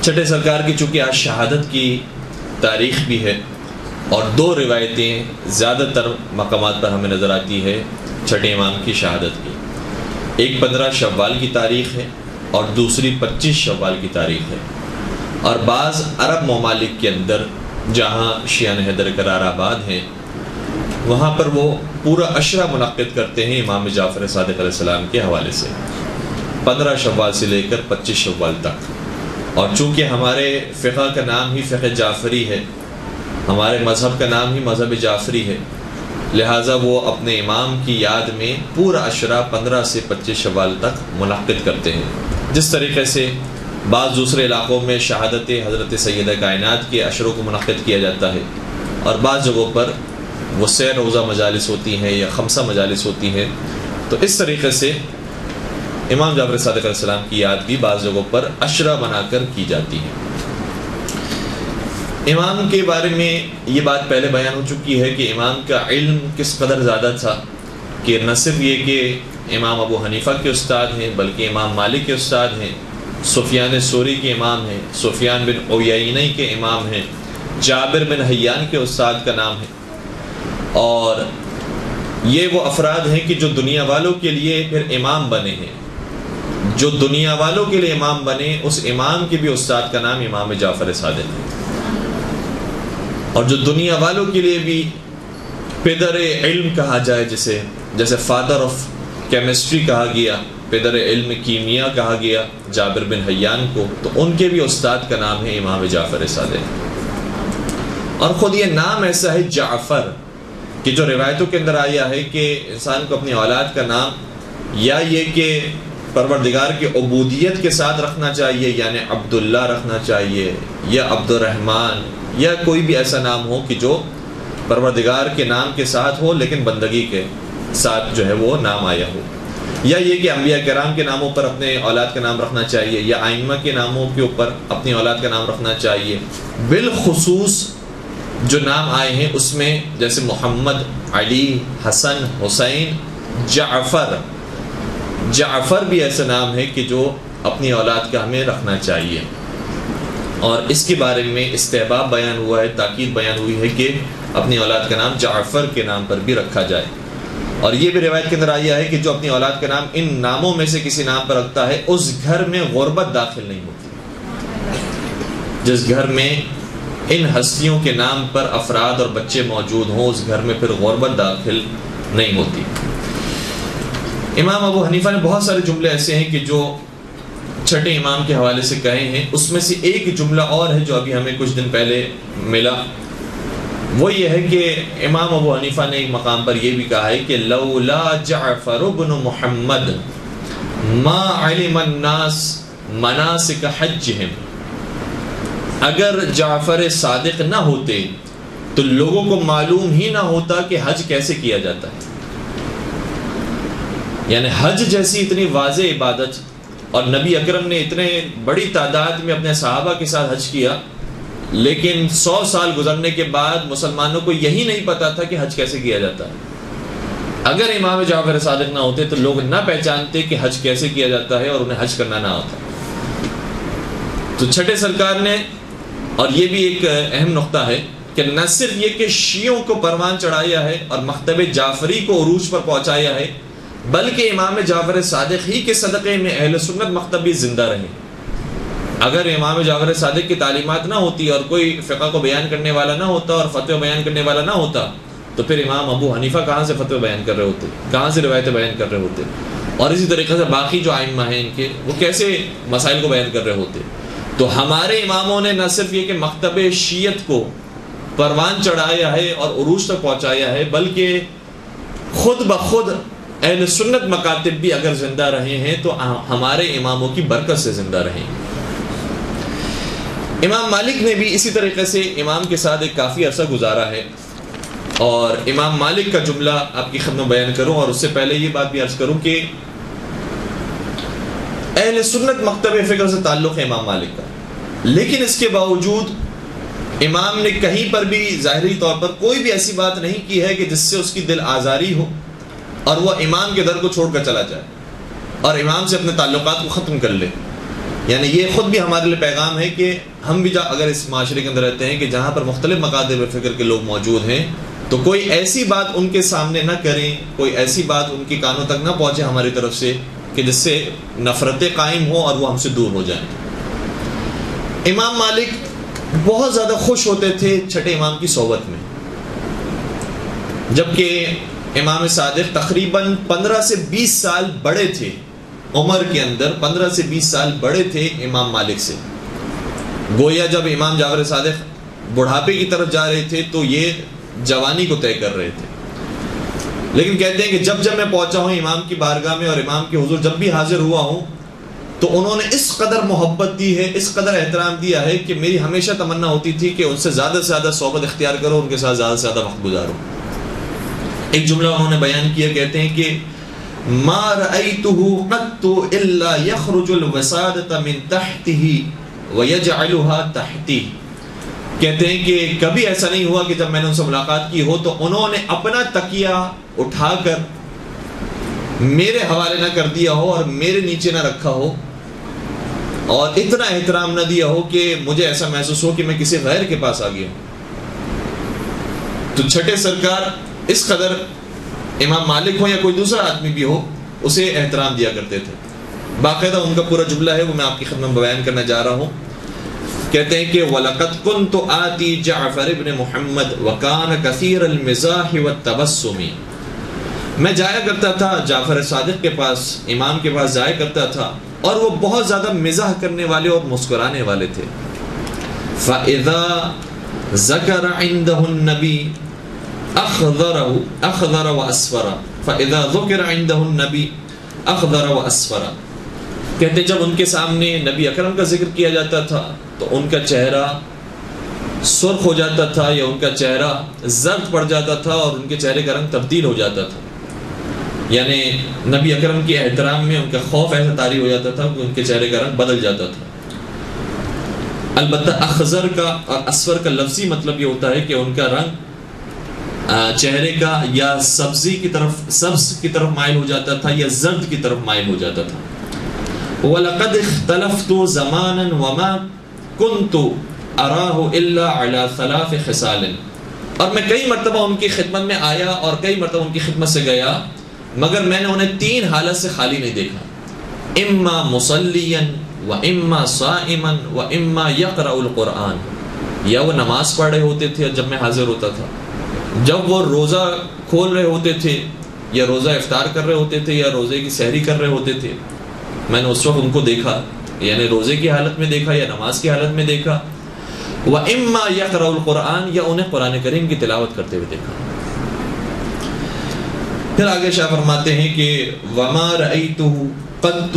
چھٹے سرکار کی چونکہ آج شہادت کی تاریخ بھی ہے اور دو روایتیں زیادہ تر مقامات پر ہمیں نظر آتی ہے چھٹے امام کی شہادت کی، ایک 15 شوال کی تاریخ ہے اور دوسری 25 شوال کی تاریخ ہے، اور بعض عرب ممالک کے اندر جہاں شیعہ حیدر قرار آباد ہیں وہاں پر وہ پورا عشرہ منعقد کرتے ہیں امام جعفر صادق علیہ السلام کے حوالے سے 15 شوال سے لے کر 25 شوال تک۔ اور چونکہ ہمارے فقہ کا نام ہی فقہ جعفری ہے، ہمارے مذہب کا نام ہی مذہب جعفری ہے، لہٰذا وہ اپنے امام کی یاد میں پورا عشرہ 15 سے 25 شوال تک منعقد کرتے ہیں، جس طریقے سے بعض دوسرے علاقوں میں شہادت حضرت سیدہ کائنات کے عشروں کو منعقد کیا جاتا ہے، اور بعض جگہوں پر وہ 3 روزہ مجالس ہوتی ہیں یا 5 مجالس ہوتی ہیں۔ تو اس طریقے سے امام جعفر صادق علیہ السلام کی یاد بھی بعض جگہوں پر عشرہ بنا کر کی جاتی ہے۔ امام کے بارے میں یہ بات پہلے بیان ہو چکی ہے کہ امام کا علم کس قدر زیادہ تھا، کہ نہ صرف یہ کہ امام ابو حنیفہ کے استاد ہیں بلکہ امام مالک کے استاد ہیں، سفیان ثوری کے امام ہیں، سفیان بن عیینہ کے امام ہیں، جابر بن حیان کے استاد کا نام ہے، اور یہ وہ افراد ہیں کہ جو دنیا والوں کے لیے پھر امام بنے ہیں، جو دنیا والوں کے لیے امام بنے اس امام کے بھی استاد کا نام امام جعفر صادق ہے، اور جو دنیا والوں کے لیے بھی پدر علم کہا جائے، جیسے فادر آف کیمسٹری کہا گیا، پدر علم کیمیا کہا گیا جابر بن حیان کو، تو ان کے بھی استاد کا نام ہے امام جعفر صادق۔ اور خود یہ نام ایسا ہے جعفر کہ جو روایتوں کے اندر آیا ہے کہ انسان کو اپنی اولاد کا نام یا یہ کہ پروردگار کی عبودیت کے ساتھ رکھنا چاہیے، یعنی عبداللہ رکھنا چاہیے یا عبد الرحمن، یا کوئی بھی ایسا نام ہو کہ جو پروردگار کے نام کے ساتھ ہو لیکن بندگی کے ساتھ جو ہے وہ نام آیا ہو، یا یہ کہ انبیاء کرام کے ناموں پر اپنے اولاد کا نام رکھنا چاہیے یا ائمہ کے ناموں کے اوپر اپنی اولاد کا نام رکھنا چاہیے۔ بالخصوص جو نام آئے ہیں اس میں جیسے محمد، علی، حسن، حسین، جعفر بھی ایسا نام ہے کہ جو اپنی اولاد کا ہمیں رکھنا چاہیے، اور اس کے بارے میں استحباب بیان ہوا ہے، تاکید بیان ہوئی ہے کہ اپنی اولاد کا نام جعفر کے نام پر بھی رکھا جائے۔ اور یہ بھی روایت کے اندر آیا ہے کہ جو اپنی اولاد کا نام ان ناموں میں سے کسی نام پر رکھتا ہے اس گھر میں غربت داخل نہیں ہوتی، جس گھر میں ان ہستیوں کے نام پر افراد اور بچے موجود ہوں اس گھر میں پھر غربت داخل نہیں ہوتی۔ امام ابو حنیفہ نے بہت سارے جملے ایسے ہیں کہ جو چھٹے امام کے حوالے سے کہے ہیں، اس میں سے ایک جملہ اور ہے جو ابھی ہمیں کچھ دن پہلے ملا، وہ یہ ہے کہ امام ابو حنیفہ نے ایک مقام پر یہ بھی کہا ہے کہ لولا جعفر بن محمد ما علم الناس مناسک حجہم، اگر جعفر صادق نہ ہوتے تو لوگوں کو معلوم ہی نہ ہوتا کہ حج کیسے کیا جاتا ہے۔ یعنی حج جیسی اتنی واضح عبادت، اور نبی اکرم نے اتنے بڑی تعداد میں اپنے صحابہ کے ساتھ حج کیا، لیکن 100 سال گزرنے کے بعد مسلمانوں کو یہی نہیں پتا تھا کہ حج کیسے کیا جاتا ہے۔ اگر امام جعفر صادق نہ ہوتے تو لوگ نہ پہچانتے کہ حج کیسے کیا جاتا ہے اور انہیں حج کرنا نہ ہوتا۔ تو چھٹے سرکار نے، اور یہ بھی ایک اہم نقطہ ہے کہ نہ صرف یہ کہ شیعوں کو پروان چڑھایا ہے اور مکتب جعفری کو عروج پر پہنچایا ہے، بلکہ امام جعفر صادق ہی کے صدقے میں اہل سنت مکتب بھی زندہ رہے۔ اگر امام جعفر صادق کی تعلیمات نہ ہوتی اور کوئی فقہ کو بیان کرنے والا نہ ہوتا اور فتوی بیان کرنے والا نہ ہوتا تو پھر امام ابو حنیفہ کہاں سے فتوی بیان کر رہے ہوتے، کہاں سے روایتیں بیان کر رہے ہوتے، اور اسی طریقے سے باقی جو ائمہ ہیں ان کے وہ کیسے مسائل کو بیان کر رہے ہوتے۔ تو ہمارے اماموں نے نہ صرف یہ کہ مکتب شیعت کو پروان چڑھایا ہے اور عروج تک پہنچایا ہے، بلکہ خود بخود اہل سنت مکاتب بھی اگر زندہ رہے ہیں تو ہمارے اماموں کی برکت سے زندہ رہے ہیں۔ امام مالک نے بھی اسی طریقے سے امام کے ساتھ ایک کافی عرصہ گزارا ہے، اور امام مالک کا جملہ آپ کی خدمت بیان کروں، اور اس سے پہلے یہ بات بھی عرض کروں کہ اہل سنت مکتب فکر سے تعلق ہے امام مالک کا، لیکن اس کے باوجود امام نے کہیں پر بھی ظاہری طور پر کوئی بھی ایسی بات نہیں کی ہے کہ جس سے اس کی دل آزاری ہو اور وہ امام کے در کو چھوڑ کر چلا جائے اور امام سے اپنے تعلقات کو ختم کر لے۔ یعنی یہ خود بھی ہمارے لیے پیغام ہے کہ ہم بھی اگر اس معاشرے کے اندر رہتے ہیں کہ جہاں پر مختلف مکاتب فکر کے لوگ موجود ہیں تو کوئی ایسی بات ان کے سامنے نہ کریں، کوئی ایسی بات ان کے کانوں تک نہ پہنچے ہماری طرف سے کہ جس سے نفرتیں قائم ہوں اور وہ ہم سے دور ہو جائیں۔ امام مالک بہت زیادہ خوش ہوتے تھے چھٹے امام کی صحبت میں، جبکہ امام صادق تقریباً 15 سے 20 سال بڑے تھے، عمر کے اندر 15 سے 20 سال بڑے تھے امام مالک سے۔ گویا جب امام جعفر صادق بڑھاپے کی طرف جا رہے تھے تو یہ جوانی کو طے کر رہے تھے، لیکن کہتے ہیں کہ جب میں پہنچا ہوں امام کی بارگاہ میں اور امام کے حضور جب بھی حاضر ہوا ہوں تو انہوں نے اس قدر محبت دی ہے، اس قدر احترام دیا ہے کہ میری ہمیشہ تمنا ہوتی تھی کہ ان سے زیادہ صحبت اختیار کرو، ان کے ساتھ زیادہ وقت گزارو۔ ایک جملہ انہوں نے بیان کیا، کہتے ہیں کہ ما رأيته قط الا يخرج الوسادة من تحته ويجعلها تحتي، کہتے ہیں کہ کبھی ایسا نہیں ہوا کہ جب میں نے ان سے ملاقات کی ہو تو انہوں نے اپنا تکیہ اٹھا کر میرے حوالے نہ کر دیا ہو اور میرے نیچے نہ رکھا ہو، اور اتنا احترام نہ دیا ہو کہ مجھے ایسا محسوس ہو کہ میں کسی غیر کے پاس آ گیا ہوں۔ تو چھٹے سرکار اس قدر امام مالک ہو یا کوئی دوسرا آدمی بھی ہو اسے احترام دیا کرتے تھے۔ باقاعدہ ان کا پورا جملہ ہے، وہ میں آپ کی خدمت میں بیان کرنا جا رہا ہوں۔ کہتے ہیں کہ وَلَقَدْ كُنْتُ آتِي جعفر ابن محمد وَكَانَ كَثِيرَ الْمِزَاحِ وَالتَّبَسُّمِ، میں جایا کرتا تھا جعفر صادق کے پاس، امام کے پاس جایا کرتا تھا اور وہ بہت زیادہ مزاح کرنے والے اور مسکرانے والے تھے۔ فَإِذَا ذَكَرَ عِنْدَهُ النَّبِي أَخْضَرَ وَأَصْفَرَ فَإِذَا ذُكِرَ عِنْدَهُ النَّبِي أَخْضَرَ وَأَصْفَرَ، کہتے جب ان کے سامنے نبی اکرم کا ذکر کیا جاتا تھا تو ان کا چہرہ سرخ ہو جاتا تھا یا ان کا چہرہ زرد پڑ جاتا تھا اور ان کے چہرے کا رنگ تبدیل ہو جاتا تھا، یعنی نبی اکرم کے احترام میں ان کا خوف ایسا طاری ہو جاتا تھا کہ ان کے چہرے کا رنگ بدل جاتا تھا۔ البتہ اخضر کا اور اسفر کا لفظی مطلب یہ ہوتا ہے کہ ان کا رنگ چہرے کا یا سبز کی طرف مائل ہو جاتا تھا یا زرد کی طرف مائل ہو جاتا تھا۔ وَلَقَدْ اخْتَلَفْتُ زَمَانًا وَمَا كُنْتُ أَرَاهُ إِلَّا عَلَى 3 خِصَالٍ، اور میں کئی مرتبہ ان کی خدمت میں آیا اور کئی مرتبہ ان کی خدمت سے گیا مگر میں نے انہیں 3 حالت سے خالی نہیں دیکھا، اما مصلیًا وَإِمَّا صَائِمًا وَإِمَّا يَقْرَأُ الْقُرْآنَ، یا وہ نماز پڑھ رہے ہوتے تھے جب میں حاضر ہوتا تھا، جب وہ روزہ کھول رہے ہوتے تھے یا روزہ افطار کر رہے ہوتے تھے یا روزے کی سحری کر رہے ہوتے تھے، میں نے اس وقت ان کو دیکھا، یعنی روزے کی حالت میں دیکھا یا نماز کی حالت میں دیکھا، وَإِمَّا يَقْرَأُ الْقُرْآنَ، یا انہیں قرآن کریم کی تلاوت کرتے ہوئے دیکھا۔ پھر آگے شاہ فرماتے ہیں کہ وَمَا رَأَيْتُهُ قَدْ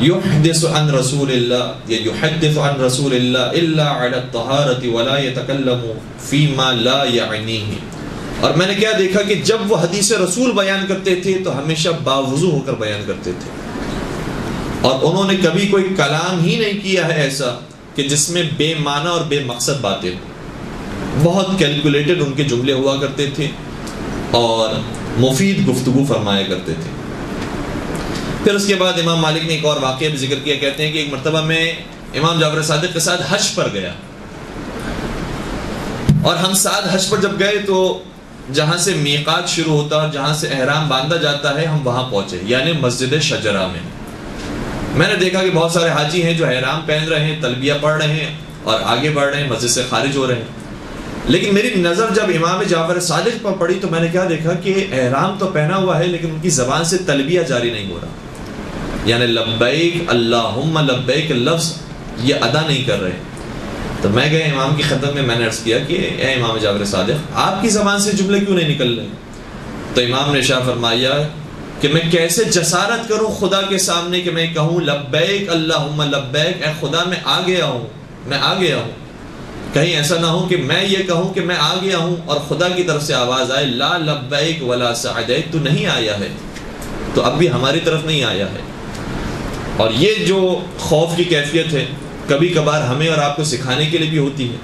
يُحْدِثُ عَنْ رَسُولِ اللَّهِ یا يُحَدِّثُ عَنْ رَسُولِ اللَّهِ إِلَّا عَلَى الطَّهَارَةِ وَلَا يَتَكَلَّمُ فِي مَا لَا يَعْنِيهِ، اور میں نے کیا دیکھا کہ جب وہ حدیث رسول بیان کرتے تھے تو ہمیشہ باوضو ہو کر بیان کرتے تھے، اور انہوں نے کبھی کوئی کلام ہی نہیں کیا ہے ایسا کہ جس میں بے معنی اور بے مقصد باتیں ہوں، بہت کیلکولیٹڈ ان کے جملے ہوا کرتے تھے اور مفید گفتگو فرمایا کرتے تھے۔ پھر اس کے بعد امام مالک نے ایک اور واقعہ بھی ذکر کیا، کہتے ہیں کہ ایک مرتبہ میں امام جعفر صادق کے ساتھ حج پر گیا، اور ہم ساتھ حج پر جب گئے تو جہاں سے میقات شروع ہوتا ہے، جہاں سے احرام باندھا جاتا ہے، ہم وہاں پہنچے، یعنی مسجد شجرہ میں۔ میں نے دیکھا کہ بہت سارے حاجی ہیں جو احرام پہن رہے ہیں، تلبیہ پڑھ رہے ہیں اور آگے بڑھ رہے ہیں، مسجد سے خارج ہو رہے ہیں، لیکن میری نظر جب امام جعفر صادق پر پڑی تو میں نے کیا دیکھا کہ احرام تو پہنا ہوا ہے لیکن ان کی زبان سے تلبیہ جاری نہیں ہو رہا، یعنی لبیک اللہم لبیک لفظ یہ ادا نہیں کر رہے۔ تو میں گئے امام کی خدمت میں نے عرض کیا کہ اے امام جعفر صادق، آپ کی زبان سے جملے کیوں نہیں نکل رہے؟ تو امام نے ارشاد فرمایا کہ میں کیسے جسارت کروں خدا کے سامنے کہ میں کہوں لبیک اللہم لبیک، اے خدا میں آ گیا ہوں، میں آ گیا ہوں۔ کہیں ایسا نہ ہو کہ میں یہ کہوں کہ میں آ گیا ہوں اور خدا کی طرف سے آواز آئے لا لبیک ولا سعدیک، تو نہیں آیا ہے، تو اب بھی ہماری طرف نہیں آیا ہے۔ اور یہ جو خوف کی کیفیت ہے کبھی کبھار ہمیں اور آپ کو سکھانے کے لیے بھی ہوتی ہے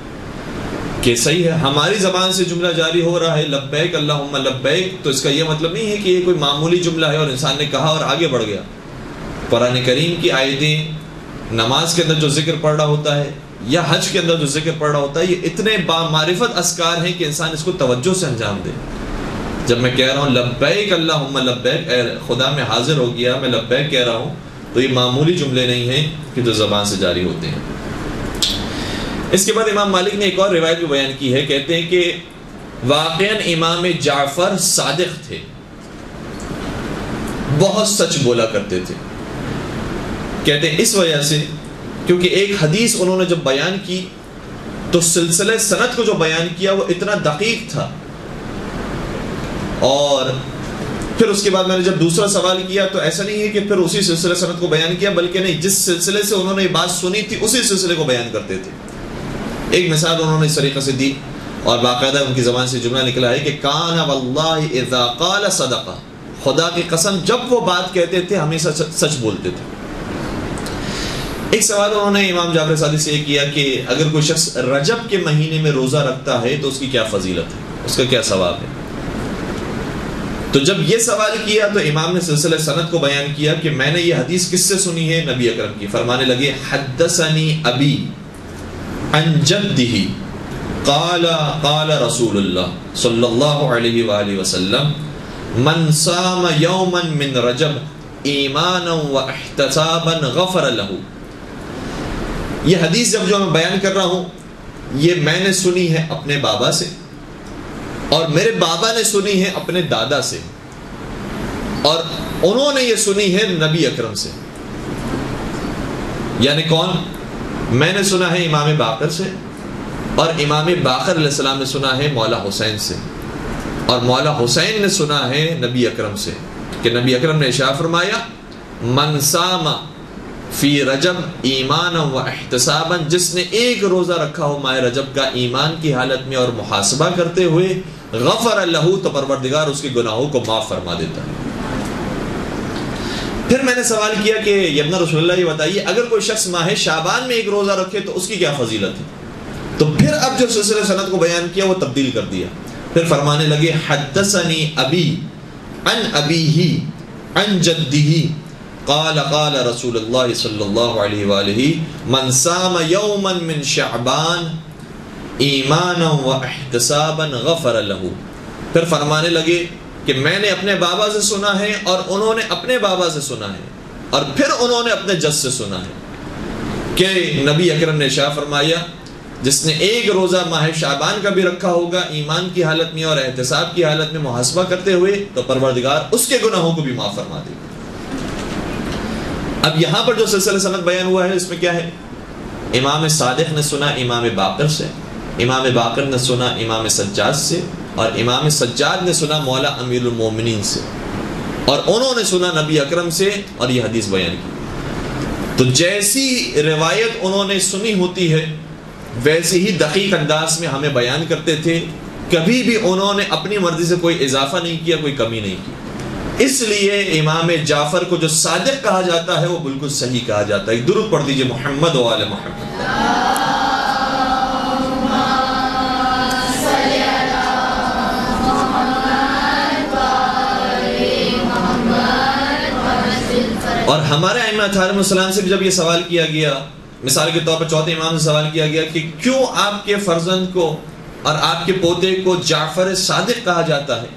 کہ صحیح ہے ہماری زبان سے جملہ جاری ہو رہا ہے لبیک اللہم لبیک، تو اس کا یہ مطلب نہیں ہے کہ یہ کوئی معمولی جملہ ہے اور انسان نے کہا اور آگے بڑھ گیا۔ قرآن کریم کی آیتیں نماز کے اندر جو ذکر پڑھ رہا ہوتا ہے یا حج کے اندر جو ذکر پڑھ رہا ہوتا ہے، یہ اتنے بامعرفت اذکار ہیں کہ انسان اس کو توجہ سے انجام دے. جب میں کہہ رہا ہوں لبیک اللہم لبیک، اے خدا میں حاضر ہو گیا، میں لبیک کہہ رہا ہوں، تو یہ معمولی جملے نہیں ہیں کہ جو زبان سے جاری ہوتے ہیں. اس کے بعد امام مالک نے ایک اور روایت بھی بیان کی ہے. کہتے ہیں کہ واقعاً امام جعفر صادق تھے، بہت سچ بولا کرتے تھے. کہتے ہیں اس وجہ سے کیونکہ ایک حدیث انہوں نے جب بیان کی تو سلسلہ سند کو جو بیان کیا وہ اتنا دقیق تھا. اور پھر اس کے بعد میں نے جب دوسرا سوال کیا تو ایسا نہیں ہے کہ پھر اسی سلسلہ سند کو بیان کیا، بلکہ نہیں، جس سلسلے سے انہوں نے یہ بات سنی تھی اسی سلسلے کو بیان کرتے تھے. ایک مثال انہوں نے اس طریقے سے دی اور باقاعدہ ان کی زبان سے جملہ نکلا ہے کہ کان واللہ اذا قال صدقہ، خدا کی قسم جب وہ بات کہتے تھے ہمیشہ سچ بولتے تھے. ایک سوال انہوں نے امام جعفر صادق سے یہ کیا کہ اگر کوئی شخص رجب کے مہینے میں روزہ رکھتا ہے تو اس کی کیا فضیلت ہے، اس کا کیا ثواب ہے. تو جب یہ سوال کیا تو امام نے سلسلہ سند کو بیان کیا کہ میں نے یہ حدیث کس سے سنی ہے، نبی اکرم کی. فرمانے لگے حدثنی ابی عن جدہ قال قال رسول اللہ صلی اللہ علیہ وآلہ وسلم من صام یوما من رجب ایمانا واحتسابا غفر لہ. یہ حدیث جب جو میں بیان کر رہا ہوں یہ میں نے سنی ہے اپنے بابا سے، اور میرے بابا نے سنی ہے اپنے دادا سے، اور انہوں نے یہ سنی ہے نبی اکرم سے. یعنی کون؟ میں نے سنا ہے امام باقر سے، اور امام باقر علیہ السلام نے سنا ہے مولا حسین سے، اور مولا حسین نے سنا ہے نبی اکرم سے کہ نبی اکرم نے ارشاد فرمایا من صام فی رجب ایمانا و احتسابا، جس نے ایک روزہ رکھا ہو ماہ رجب کا ایمان کی حالت میں اور محاسبہ کرتے ہوئے، غفر لہ، تو پروردگار اس کے گناہوں کو معاف فرما دیتا ہے. پھر میں نے سوال کیا کہ ابن رسول اللہ یہ بتائیے اگر کوئی شخص ماہ شعبان میں ایک روزہ رکھے تو اس کی کیا فضیلت ہے. تو پھر اب جو سلسلہ سند کو بیان کیا وہ تبدیل کر دیا. پھر فرمانے لگے حدثنی ابی عن ابیہ عن جدہ قال قال رسول اللہ صلی اللہ علیہ وآلہ من صام یوما من شعبان ایمانا واحتسابا غفر لہ. پھر فرمانے لگے کہ میں نے اپنے بابا سے سنا ہے اور انہوں نے اپنے بابا سے سنا ہے اور پھر انہوں نے اپنے جد سے سنا ہے کہ نبی اکرم نے ارشاد فرمایا جس نے ایک روزہ ماہ شعبان کا بھی رکھا ہوگا ایمان کی حالت میں اور احتساب کی حالت میں محاسبہ کرتے ہوئے تو پروردگار اس کے گناہوں کو بھی معاف فرما دے گا. اب یہاں پر جو سلسلہ سند بیان ہوا ہے اس میں کیا ہے؟ امام صادق نے سنا امام باقر سے، امام باقر نے سنا امام سجاد سے، اور امام سجاد نے سنا مولا امیر المومنین سے، اور انہوں نے سنا نبی اکرم سے اور یہ حدیث بیان کی. تو جیسی روایت انہوں نے سنی ہوتی ہے ویسے ہی دقیق انداز میں ہمیں بیان کرتے تھے. کبھی بھی انہوں نے اپنی مرضی سے کوئی اضافہ نہیں کیا، کوئی کمی نہیں کی. اس لیے امام جعفر کو جو صادق کہا جاتا ہے وہ بالکل صحیح کہا جاتا ہے. درود پڑھ دیجئے محمد و آل محمد. اور ہمارے ائمہ علیہم السلام سے بھی جب یہ سوال کیا گیا، مثال کے طور پر چوتھے امام سے سوال کیا گیا کہ کیوں آپ کے فرزند کو اور آپ کے پوتے کو جعفر صادق کہا جاتا ہے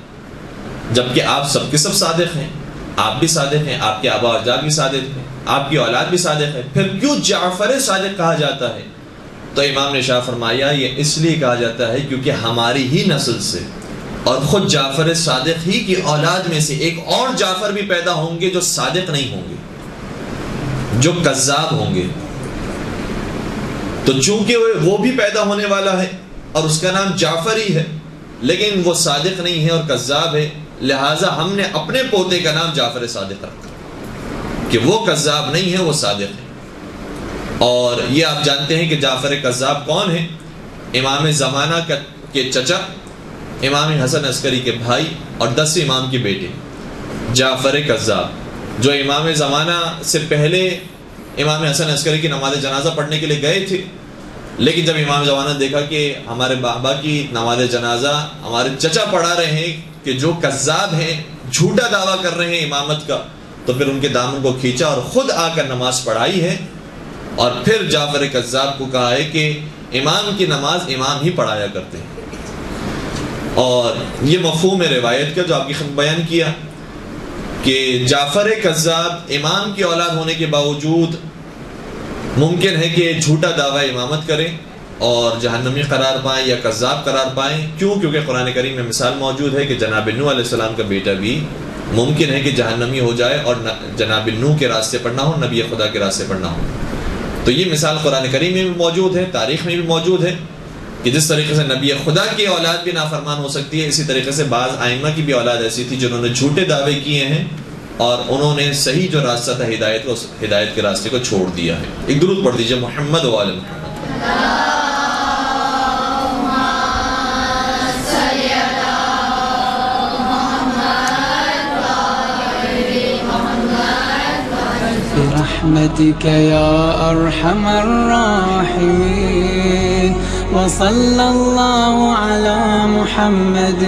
جبکہ آپ سب کے سب صادق ہیں، آپ بھی صادق ہیں، آپ کے آبا و اجداد بھی صادق ہیں، آپ کی اولاد بھی صادق ہے، پھر کیوں جعفر صادق کہا جاتا ہے؟ تو امام نے شاہ فرمایا یہ اس لیے کہا جاتا ہے کیونکہ ہماری ہی نسل سے اور خود جعفر صادق ہی کی اولاد میں سے ایک اور جعفر بھی پیدا ہوں گے جو صادق نہیں ہوں گے، جو کذاب ہوں گے. تو چونکہ وہ بھی پیدا ہونے والا ہے اور اس کا نام جعفر ہی ہے لیکن وہ صادق نہیں ہے اور کذاب ہے، لہٰذا ہم نے اپنے پوتے کا نام جعفر صادق رکھا کہ وہ کذاب نہیں ہے، وہ صادق ہے. اور یہ آپ جانتے ہیں کہ جعفر کذاب کون ہے؟ امام زمانہ کے چچا، امام حسن عسکری کے بھائی اور 10 امام کے بیٹے جعفر کذاب، جو امام زمانہ سے پہلے امام حسن عسکری کی نماز جنازہ پڑھنے کے لیے گئے تھے، لیکن جب امام زمانہ نے دیکھا کہ ہمارے بابا کی نماز جنازہ ہمارے چچا پڑھا رہے ہیں کہ جو کذاب ہیں، جھوٹا دعویٰ کر رہے ہیں امامت کا، تو پھر ان کے دامن کو کھینچا اور خود آ کر نماز پڑھائی ہے. اور پھر جعفر کذاب کو کہا ہے کہ امام کی نماز امام ہی پڑھایا کرتے ہیں. اور یہ مفہوم روایت کا جو آپ کی خدمت بیان کیا کہ جعفر کذاب امام کی اولاد ہونے کے باوجود ممکن ہے کہ جھوٹا دعویٰ امامت کریں اور جہنمی قرار پائیں یا کذاب قرار پائیں. کیوں؟ کیونکہ قرآن کریم میں مثال موجود ہے کہ جناب نوح علیہ السلام کا بیٹا بھی ممکن ہے کہ جہنمی ہو جائے اور جناب نوح کے راستے پر نہ ہو، نبی خدا کے راستے پر نہ ہو. تو یہ مثال قرآن کریم میں بھی موجود ہے، تاریخ میں بھی موجود ہے کہ جس طریقے سے نبی خدا کی اولاد بھی نافرمان ہو سکتی ہے، اسی طریقے سے بعض ائمہ کی بھی اولاد ایسی تھی جنہوں نے جھوٹے دعوے کیے ہیں اور انہوں نے صحیح جو راستہ تھا ہدایت کے راستے کو چھوڑ دیا ہے. ایک درود پڑھ دیجئے محمد و آل محمد. برحمتك يا أرحم الراحمين وصلى الله على محمد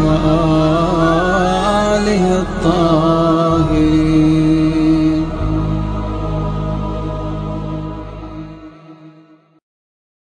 وآله